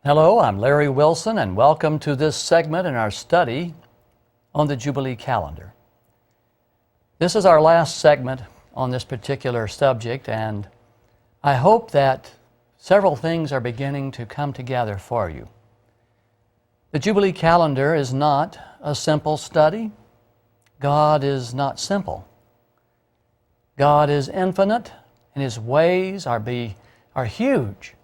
Hello, I'm Larry Wilson, and welcome to this segment in our study on the Jubilee calendar. This is our last segment on this particular subject, and I hope that several things are beginning to come together for you. The Jubilee calendar is not a simple study. God is not simple. God is infinite, and His ways are huge.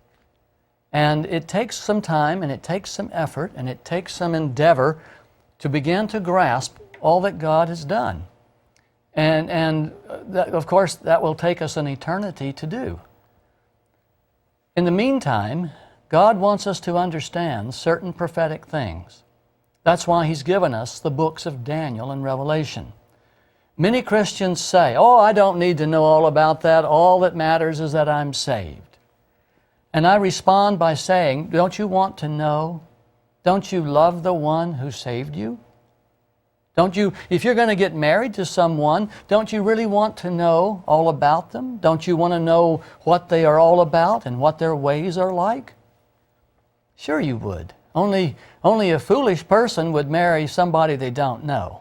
And it takes some time, and it takes some effort, and it takes some endeavor to begin to grasp all that God has done. And that, of course, that will take us an eternity to do. In the meantime, God wants us to understand certain prophetic things. That's why He's given us the books of Daniel and Revelation. Many Christians say, "Oh, I don't need to know all about that. All that matters is that I'm saved." And I respond by saying, don't you want to know? Don't you love the one who saved you? Don't you, if you're going to get married to someone, don't you really want to know all about them? Don't you want to know what they are all about and what their ways are like? Sure you would. Only a foolish person would marry somebody they don't know.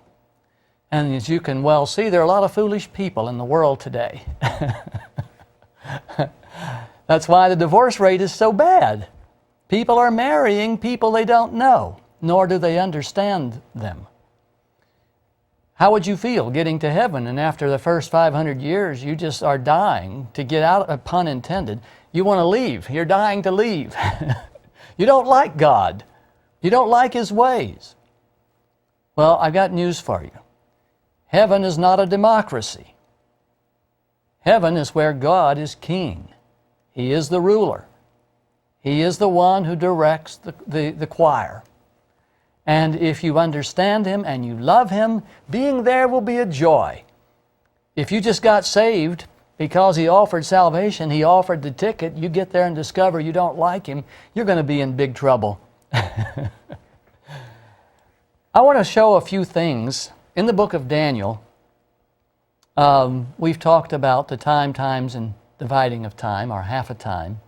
And as you can well see, there are a lot of foolish people in the world today. That's why the divorce rate is so bad. People are marrying people they don't know, nor do they understand them. How would you feel getting to heaven and after the first 500 years you just are dying to get out, pun intended, you want to leave. You're dying to leave. You don't like God. You don't like His ways. Well, I've got news for you. Heaven is not a democracy. Heaven is where God is king. He is the ruler. He is the one who directs the choir. And if you understand Him and you love Him, being there will be a joy. If you just got saved because He offered salvation, He offered the ticket, you get there and discover you don't like Him, you're going to be in big trouble. I want to show a few things. In the book of Daniel, we've talked about the times, and dividing of time, or half a time,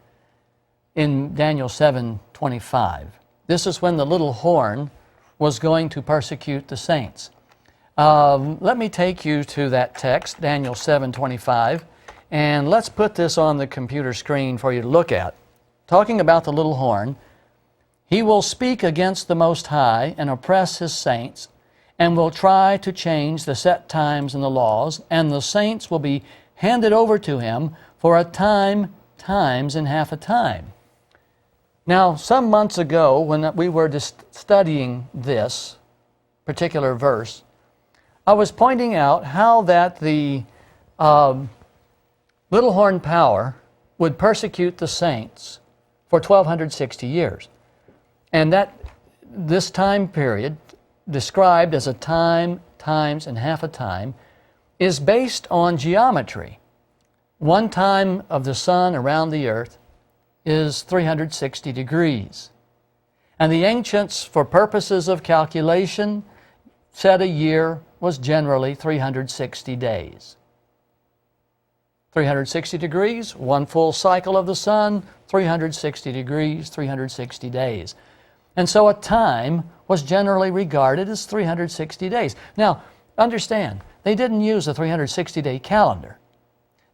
in Daniel 7:25. This is when the little horn was going to persecute the saints. Let me take you to that text, Daniel 7:25, and let's put this on the computer screen for you to look at. Talking about the little horn, "He will speak against the Most High and oppress His saints, and will try to change the set times and the laws, and the saints will be handed over to him for a time, times, and half a time." Now, some months ago, when we were studying this particular verse, I was pointing out how that the little horn power would persecute the saints for 1260 years. And that this time period, described as a time, times, and half a time, is based on geometry. One time of the sun around the earth is 360 degrees. And the ancients, for purposes of calculation, said a year was generally 360 days. 360 degrees, one full cycle of the sun, 360 degrees, 360 days. And so a time was generally regarded as 360 days. Now, understand, they didn't use a 360-day calendar.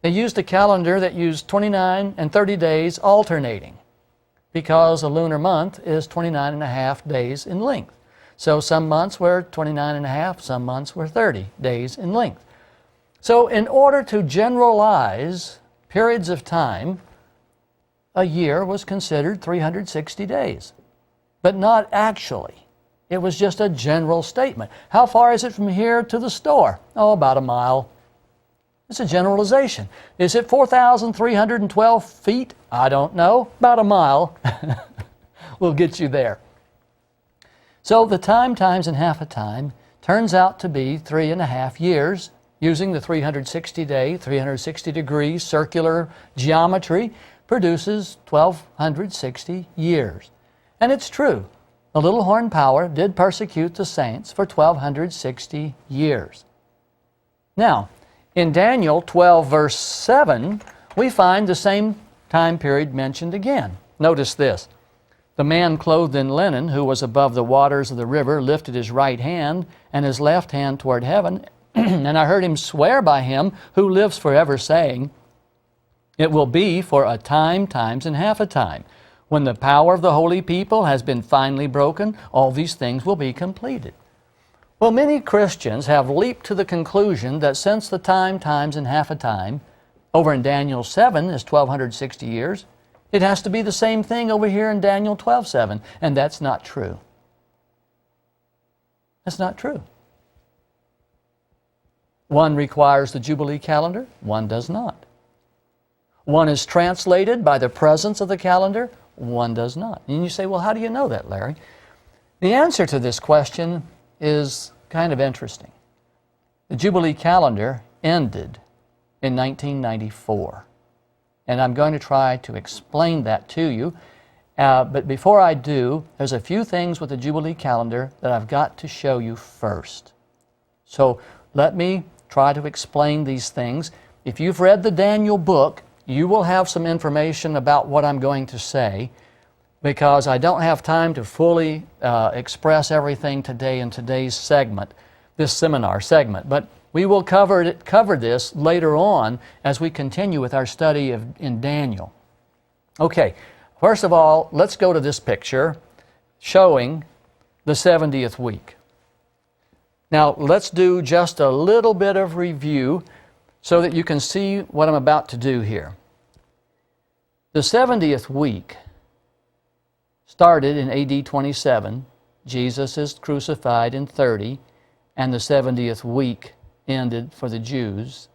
They used a calendar that used 29 and 30 days alternating, because a lunar month is 29 and a half days in length. So some months were 29 and a half, some months were 30 days in length. So in order to generalize periods of time, a year was considered 360 days, but not actually. It was just a general statement. How far is it from here to the store? Oh, about a mile. It's a generalization. Is it 4,312 feet? I don't know. About a mile. We'll get you there. So the time, times, and half a time turns out to be 3.5 years, using the 360-day, 360-degree circular geometry, produces 1,260 years. And it's true. The little horn power did persecute the saints for 1,260 years. Now, in Daniel 12, verse 7, we find the same time period mentioned again. Notice this. The man clothed in linen, who was above the waters of the river, lifted his right hand and his left hand toward heaven, and I heard him swear by him who lives forever, saying, it will be for a time, times, and half a time. When the power of the holy people has been finally broken, all these things will be completed. Well, many Christians have leaped to the conclusion that since the time, times, and half a time, over in Daniel 7 is 1260 years, it has to be the same thing over here in Daniel 12:7, and that's not true. That's not true. One requires the Jubilee calendar, one does not. One is translated by the presence of the calendar, one does not. And you say, well, how do you know that, Larry? The answer to this question is kind of interesting. The Jubilee calendar ended in 1994. And I'm going to try to explain that to you. But before I do, there's a few things with the Jubilee calendar that I've got to show you first. So let me try to explain these things. If you've read the Daniel book, you will have some information about what I'm going to say, because I don't have time to fully express everything today in today's segment, this seminar segment. But we will cover this later on as we continue with our study in Daniel. Okay, first of all, let's go to this picture showing the 70th week. Now, let's do just a little bit of review so that you can see what I'm about to do here. The 70th week started in AD 27. Jesus is crucified in 30, and the 70th week ended for the Jews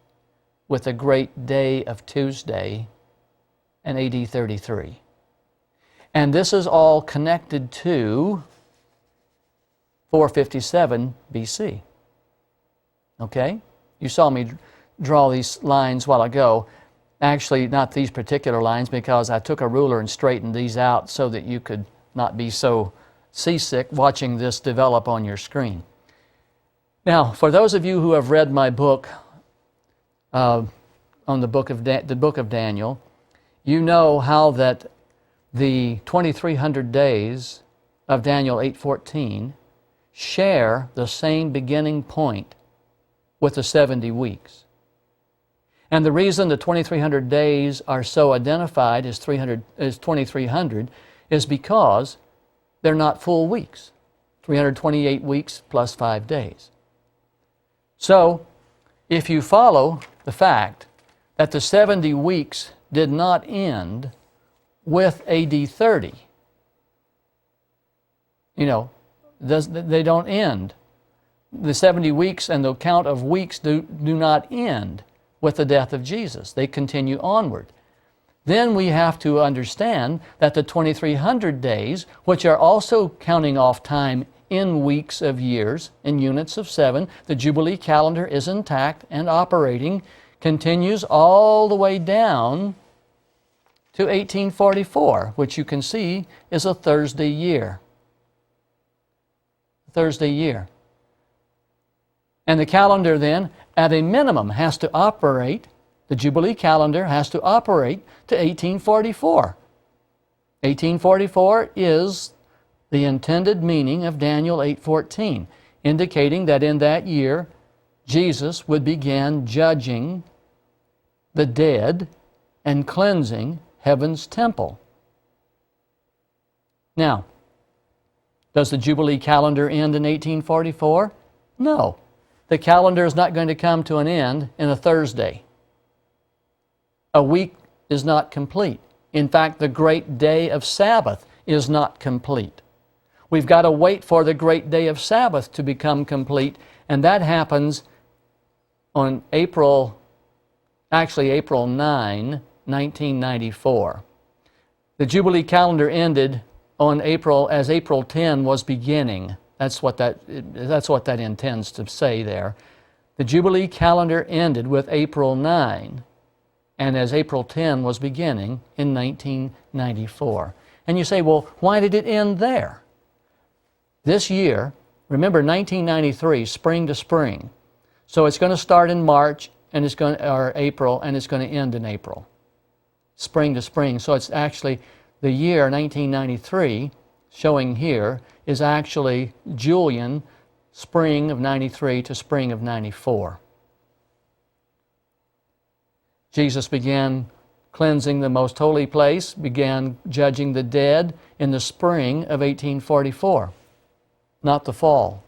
with the great day of Tuesday in AD 33. And this is all connected to 457 BC. Okay? You saw me draw these lines a while ago. Actually, not these particular lines, because I took a ruler and straightened these out so that you could not be so seasick watching this develop on your screen. Now, for those of you who have read my book on the book of Daniel, you know how that the 2300 days of Daniel 8:14 share the same beginning point with the 70 weeks. And the reason the 2300 days are so identified as 2300 is because they're not full weeks. 328 weeks plus 5 days. So, if you follow the fact that the 70 weeks did not end with AD 30, they don't end. The 70 weeks and the count of weeks do not end with the death of Jesus. They continue onward. Then we have to understand that the 2300 days, which are also counting off time in weeks of years, in units of 7, the Jubilee calendar is intact and operating, continues all the way down to 1844, which you can see is a Thursday year. Thursday year. And the calendar then, at a minimum, has to operate, the Jubilee calendar has to operate to 1844. 1844 is the intended meaning of Daniel 8:14, indicating that in that year, Jesus would begin judging the dead and cleansing heaven's temple. Now, does the Jubilee calendar end in 1844? No. The calendar is not going to come to an end in a Thursday. A week is not complete. In fact, the great day of Sabbath is not complete. We've got to wait for the great day of Sabbath to become complete, and that happens on April 9, 1994. The Jubilee calendar ended on April 10 was beginning. That's what that intends to say there. The Jubilee calendar ended with April 9, and as April 10 was beginning in 1994. And you say, well, why did it end there? This year, remember 1993, spring to spring. So it's going to start in March or April, and it's going to end in April. Spring to spring. So it's actually the year 1993, showing here, is actually Julian spring of 93 to spring of 94. Jesus began cleansing the most holy place, began judging the dead in the spring of 1844, not the fall.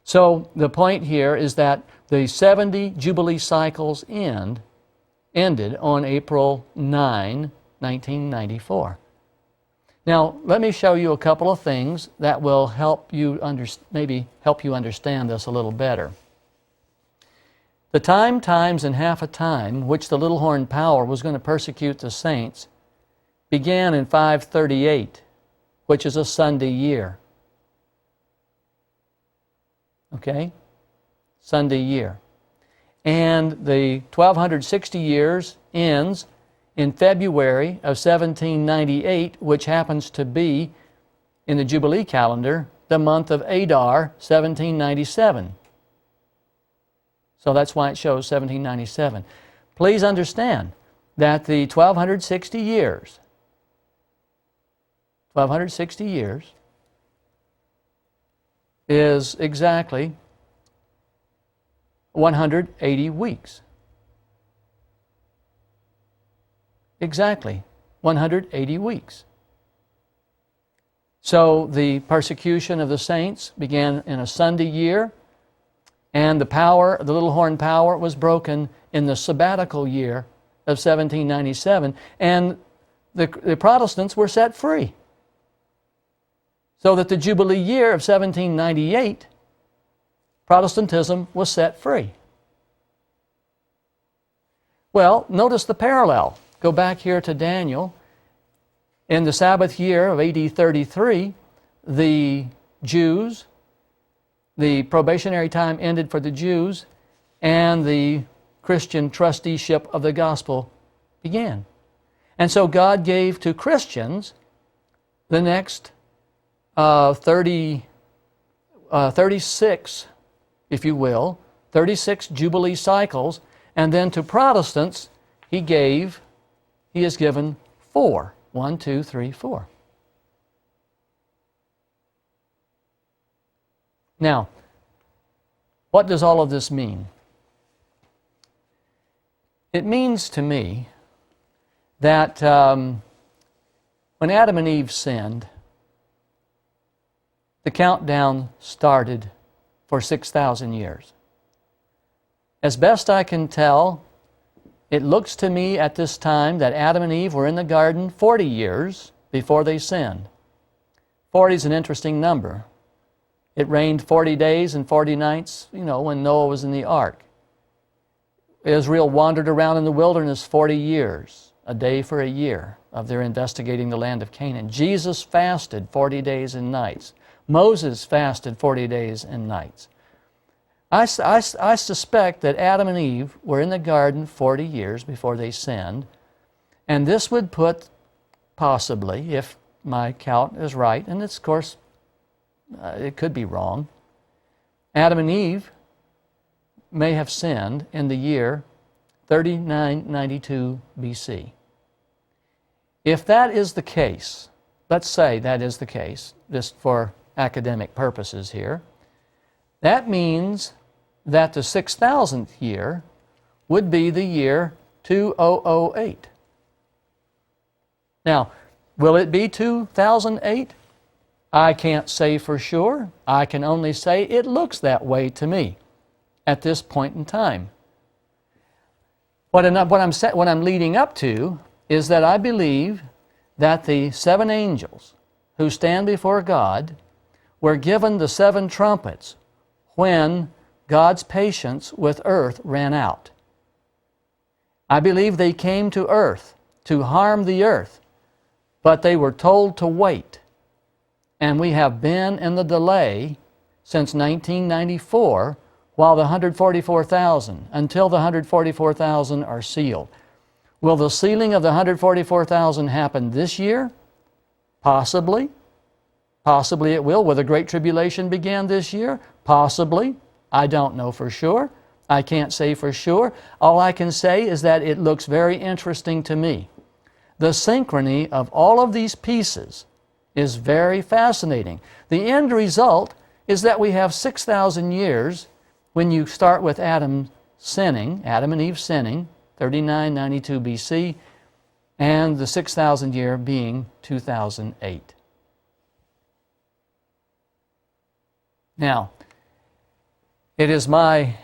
So the point here is that the 70 Jubilee cycles ended on April 9, 1994. Now, let me show you a couple of things that will help you maybe help you understand this a little better. The time, times, and half a time which the little horn power was going to persecute the saints began in 538, which is a Sunday year. Okay? Sunday year. And the 1260 years ends in February of 1798, which happens to be, in the Jubilee calendar, the month of Adar, 1797. So that's why it shows 1797. Please understand that the 1260 years is exactly 180 weeks. Exactly 180 weeks. So the persecution of the saints began in a Sunday year, and the little horn power, was broken in the sabbatical year of 1797, and the Protestants were set free. So that the Jubilee year of 1798, Protestantism was set free. Well, notice the parallel. Go back here to Daniel. In the Sabbath year of AD 33, the Jews, the probationary time ended for the Jews, and the Christian trusteeship of the gospel began. And so God gave to Christians the next 36, if you will, 36 Jubilee cycles, and then to Protestants, He has given 4. 1, 2, 3, 4. Now, what does all of this mean? It means to me that when Adam and Eve sinned, the countdown started for 6,000 years. As best I can tell, it looks to me at this time that Adam and Eve were in the garden 40 years before they sinned. 40 is an interesting number. It rained 40 days and 40 nights, when Noah was in the ark. Israel wandered around in the wilderness 40 years, a day for a year, of their investigating the land of Canaan. Jesus fasted 40 days and nights. Moses fasted 40 days and nights. I suspect that Adam and Eve were in the garden 40 years before they sinned, and this would put, possibly, if my count is right, and it's, of course, it could be wrong, Adam and Eve may have sinned in the year 3992 BC. If that is the case, let's say that is the case, just for academic purposes here, that means that the 6,000th year would be the year 2008. Now, will it be 2008? I can't say for sure. I can only say it looks that way to me at this point in time. What I'm leading up to is that I believe that the 7 angels who stand before God were given the 7 trumpets when God's patience with earth ran out. I believe they came to earth to harm the earth, but they were told to wait. And we have been in the delay since 1994 while the 144,000, until the 144,000 are sealed. Will the sealing of the 144,000 happen this year? Possibly. Possibly it will. Will the Great Tribulation begin this year? Possibly. I don't know for sure. I can't say for sure. All I can say is that it looks very interesting to me The synchrony of all of these pieces is very fascinating. The end result is that we have 6,000 years when you start with Adam and Eve sinning, 3992 BC, and the 6,000 year being 2008. Now, it is my,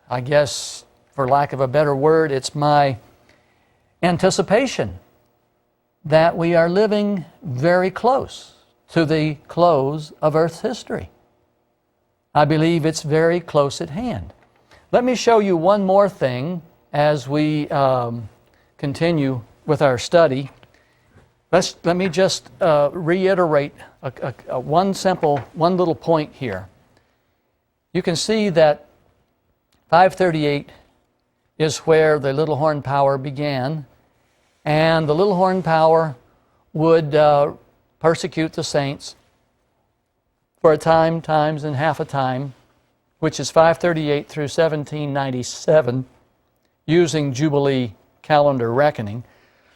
I guess, for lack of a better word, it's my anticipation that we are living very close to the close of Earth's history. I believe it's very close at hand. Let me show you one more thing as we continue with our study. Let me just reiterate one little point here. You can see that 538 is where the little horn power began, and the little horn power would persecute the saints for a time, times, and half a time, which is 538 through 1797, using Jubilee calendar reckoning.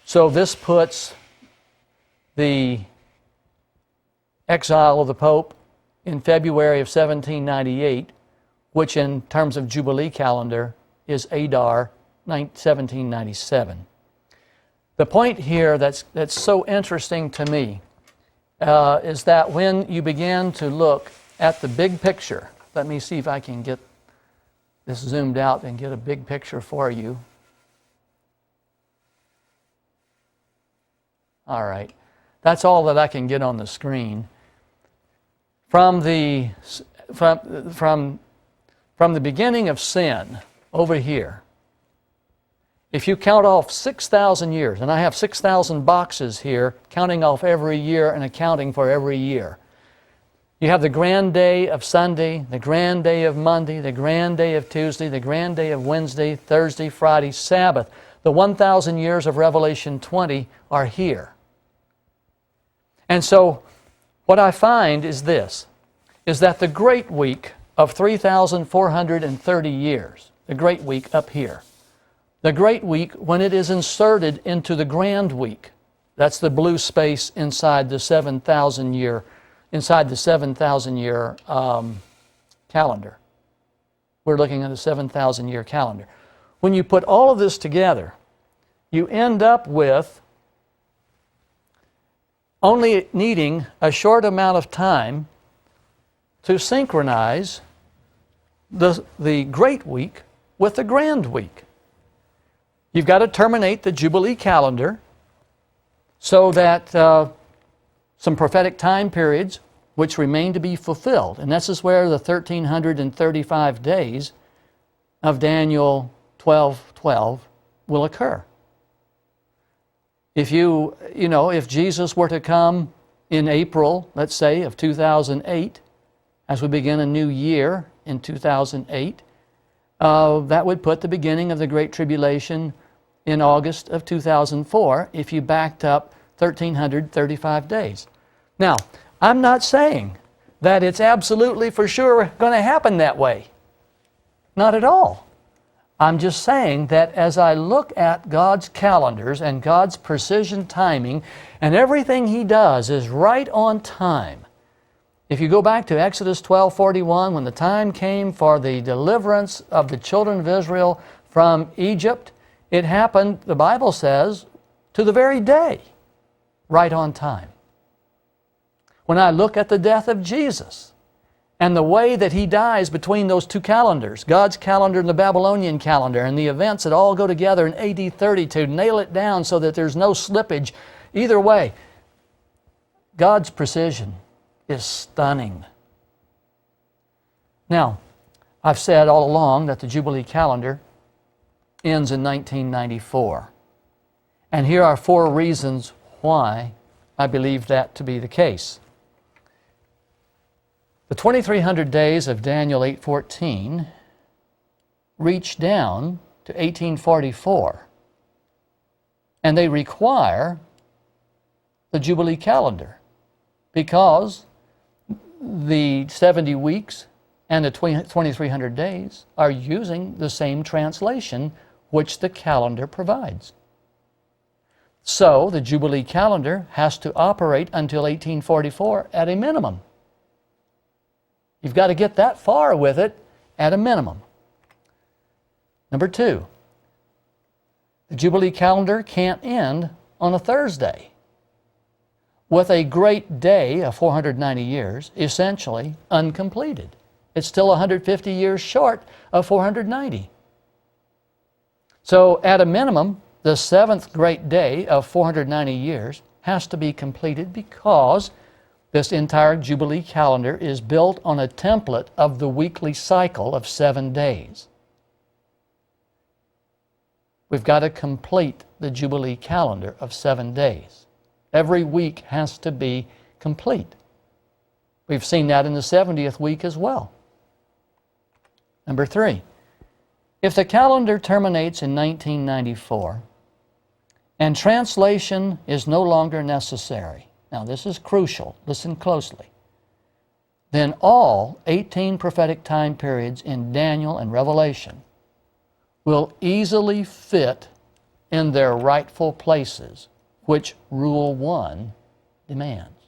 So this puts the exile of the Pope in February of 1798, which in terms of Jubilee calendar is Adar 1797. The point here that's so interesting to me is that when you began to look at the big picture, let me see if I can get this zoomed out and get a big picture for you. All right, that's all that I can get on the screen. From the beginning of sin over here, if you count off 6,000 years, and I have 6,000 boxes here, counting off every year and accounting for every year. You have the grand day of Sunday, the grand day of Monday, the grand day of Tuesday, the grand day of Wednesday, Thursday, Friday, Sabbath. The 1,000 years of Revelation 20 are here. And so what I find is this, is that the Great Week of 3,430 years, the Great Week up here, the Great Week, when it is inserted into the Grand Week, that's the blue space inside the 7,000 year calendar. We're looking at a 7,000 year calendar. When you put all of this together, you end up with only needing a short amount of time to synchronize the Great Week with the Grand Week. You've got to terminate the Jubilee calendar so that some prophetic time periods which remain to be fulfilled. And this is where the 1,335 days of Daniel 12:12 will occur. If if Jesus were to come in April, let's say, of 2008, as we begin a new year in 2008, that would put the beginning of the Great Tribulation in August of 2004 if you backed up 1,335 days. Now, I'm not saying that it's absolutely for sure going to happen that way. Not at all. I'm just saying that as I look at God's calendars and God's precision timing, and everything He does is right on time. If you go back to Exodus 12:41, when the time came for the deliverance of the children of Israel from Egypt, it happened, the Bible says, to the very day, right on time. When I look at the death of Jesus and the way that He dies between those two calendars, God's calendar and the Babylonian calendar, and the events that all go together in AD 30 to nail it down so that there's no slippage either way, God's precision is stunning. Now, I've said all along that the Jubilee calendar ends in 1994. And here are 4 reasons why I believe that to be the case. The 2,300 days of Daniel 8:14 reach down to 1844, and they require the Jubilee calendar because the 70 weeks and the 2,300 days are using the same translation which the calendar provides. So the Jubilee calendar has to operate until 1844 at a minimum. You've got to get that far with it at a minimum. Number two, the Jubilee calendar can't end on a Thursday, with a great day of 490 years essentially uncompleted. It's still 150 years short of 490. So at a minimum, the seventh great day of 490 years has to be completed, because this entire Jubilee calendar is built on a template of the weekly cycle of 7 days. We've got to complete the Jubilee calendar of 7 days. Every week has to be complete. We've seen that in the 70th week as well. Number three, if the calendar terminates in 1994 and translation is no longer necessary, now this is crucial, listen closely, then all 18 prophetic time periods in Daniel and Revelation will easily fit in their rightful places, which Rule 1 demands.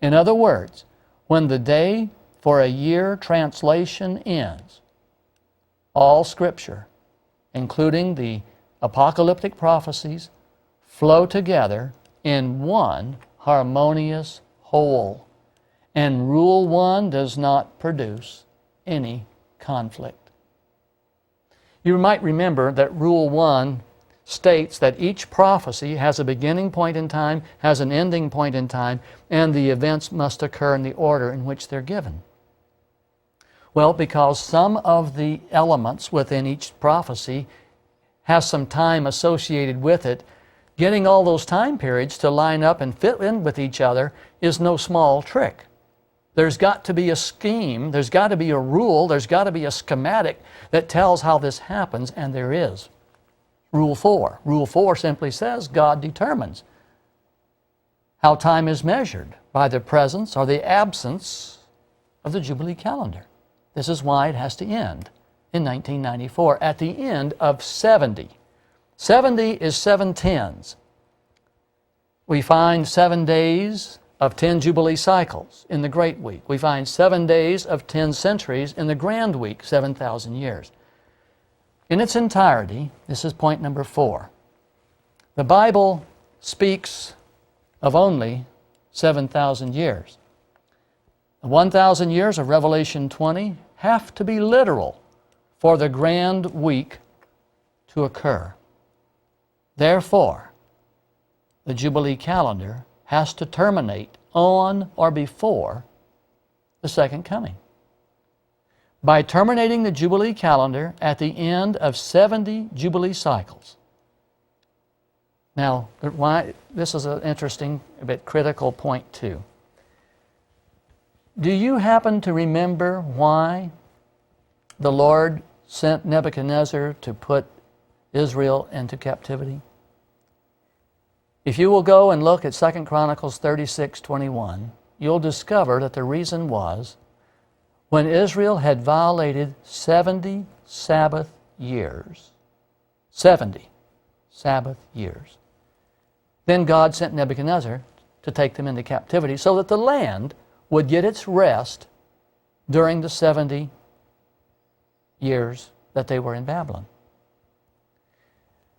In other words, when the day for a year translation ends, all Scripture, including the apocalyptic prophecies, flow together in one harmonious whole, and Rule 1 does not produce any conflict. You might remember that Rule 1 states that each prophecy has a beginning point in time, has an ending point in time, and the events must occur in the order in which they're given. Well, because some of the elements within each prophecy has some time associated with it, getting all those time periods to line up and fit in with each other is no small trick. There's got to be a scheme, there's got to be a rule, there's got to be a schematic that tells how this happens, and there is. Rule 4. Rule 4 simply says God determines how time is measured by the presence or the absence of the Jubilee calendar. This is why it has to end in 1994, at the end of 70. 70 is 7 tens. We find 7 days of 10 Jubilee cycles in the Great Week. We find 7 days of 10 centuries in the Grand Week, 7,000 years. In its entirety, this is point number 4. The Bible speaks of only 7,000 years. The 1,000 years of Revelation 20 have to be literal for the Grand Week to occur. Therefore, the Jubilee calendar has to terminate on or before the second coming. By terminating the Jubilee calendar at the end of 70 Jubilee cycles. Now, this is an interesting, a bit critical point too. Do you happen to remember why the Lord sent Nebuchadnezzar to put Israel into captivity? If you will go and look at 2 Chronicles 36:21, you'll discover that the reason was when Israel had violated 70 Sabbath years. 70 Sabbath years. Then God sent Nebuchadnezzar to take them into captivity so that the land would get its rest during the 70 years that they were in Babylon.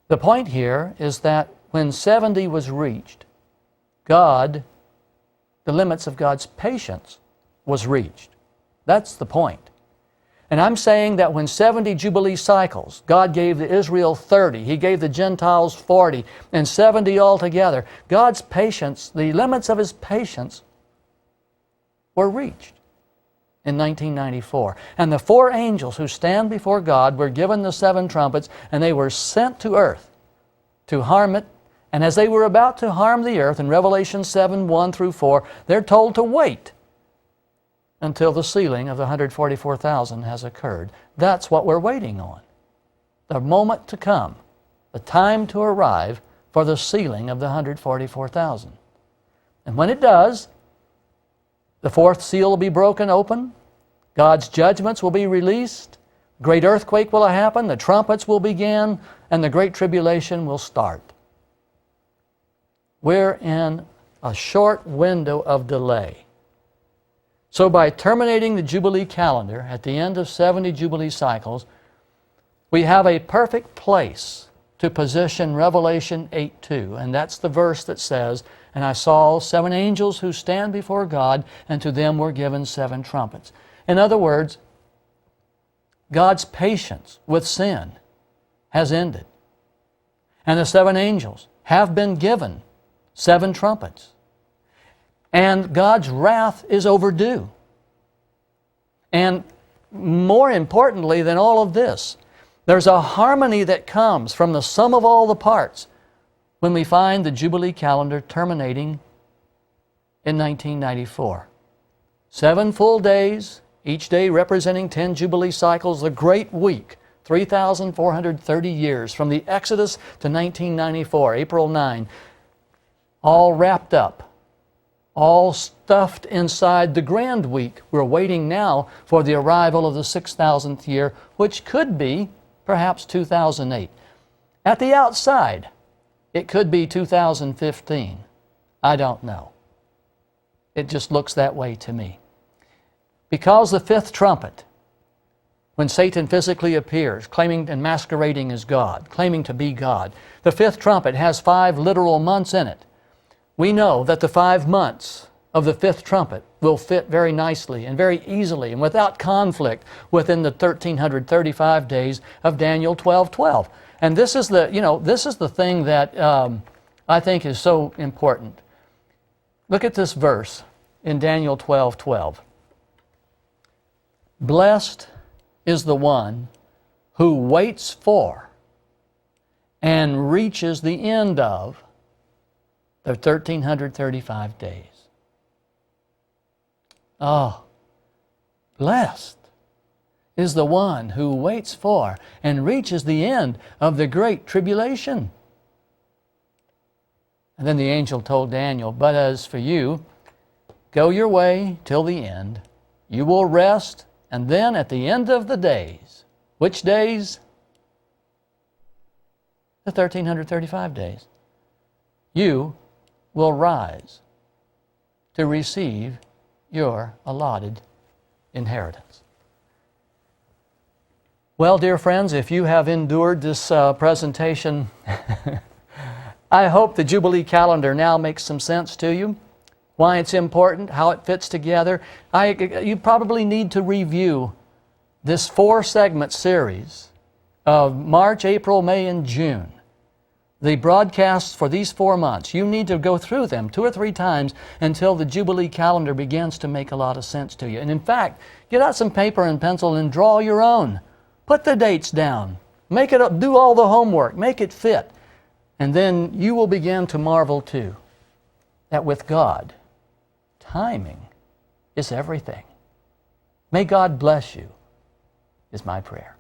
The point here is that when 70 was reached, the limits of God's patience was reached. That's the point. And I'm saying that when 70 Jubilee cycles, God gave the Israel 30, He gave the Gentiles 40, and 70 altogether, God's patience, the limits of His patience were reached in 1994. And the 4 angels who stand before God were given the 7 trumpets, and they were sent to earth to harm it. And as they were about to harm the earth, in Revelation 7:1-4, they're told to wait until the sealing of the 144,000 has occurred. That's what we're waiting on. The moment to come, the time to arrive for the sealing of the 144,000. And when it does, the 4th seal will be broken open, God's judgments will be released, Great earthquake will happen, the trumpets will begin, and the great tribulation will start. We're in a short window of delay. So by terminating the Jubilee calendar at the end of 70 Jubilee cycles, we have a perfect place to position Revelation 8:2, and that's the verse that says, "And I saw 7 angels who stand before God, and to them were given 7 trumpets." In other words, God's patience with sin has ended. And the 7 angels have been given 7 trumpets. And God's wrath is overdue. And more importantly than all of this, there's a harmony that comes from the sum of all the parts when we find the Jubilee calendar terminating in 1994. 7 full days, each day representing 10 Jubilee cycles, the great week, 3,430 years from the Exodus to 1994, April 9, all wrapped up, all stuffed inside the grand week. We're waiting now for the arrival of the 6,000th year, which could be perhaps 2008. At the outside, it could be 2015. I don't know. It just looks that way to me. Because the 5th trumpet, when Satan physically appears, claiming and masquerading as God, claiming to be God, the 5th trumpet has 5 literal months in it. We know that the 5 months of the 5th trumpet will fit very nicely and very easily and without conflict within the 1,335 days of Daniel 12:12. And this is the thing that I think is so important. Look at this verse in Daniel 12:12. Blessed is the one who waits for and reaches the end of the 1,335 days. Oh, blessed is the one who waits for and reaches the end of the great tribulation. And then the angel told Daniel, "But as for you, go your way till the end. You will rest, and then at the end of the days," which days? The 1,335 days. "You will rise to receive your allotted inheritance." Well, dear friends, if you have endured this presentation, I hope the Jubilee calendar now makes some sense to you, why it's important, how it fits together. You probably need to review this 4-segment series of March, April, May, and June. The broadcasts for these 4 months, you need to go through them 2 or 3 times until the Jubilee calendar begins to make a lot of sense to you. And in fact, get out some paper and pencil and draw your own. Put the dates down. Make it up, do all the homework, make it fit. And then you will begin to marvel too, that with God, timing is everything. May God bless you, is my prayer.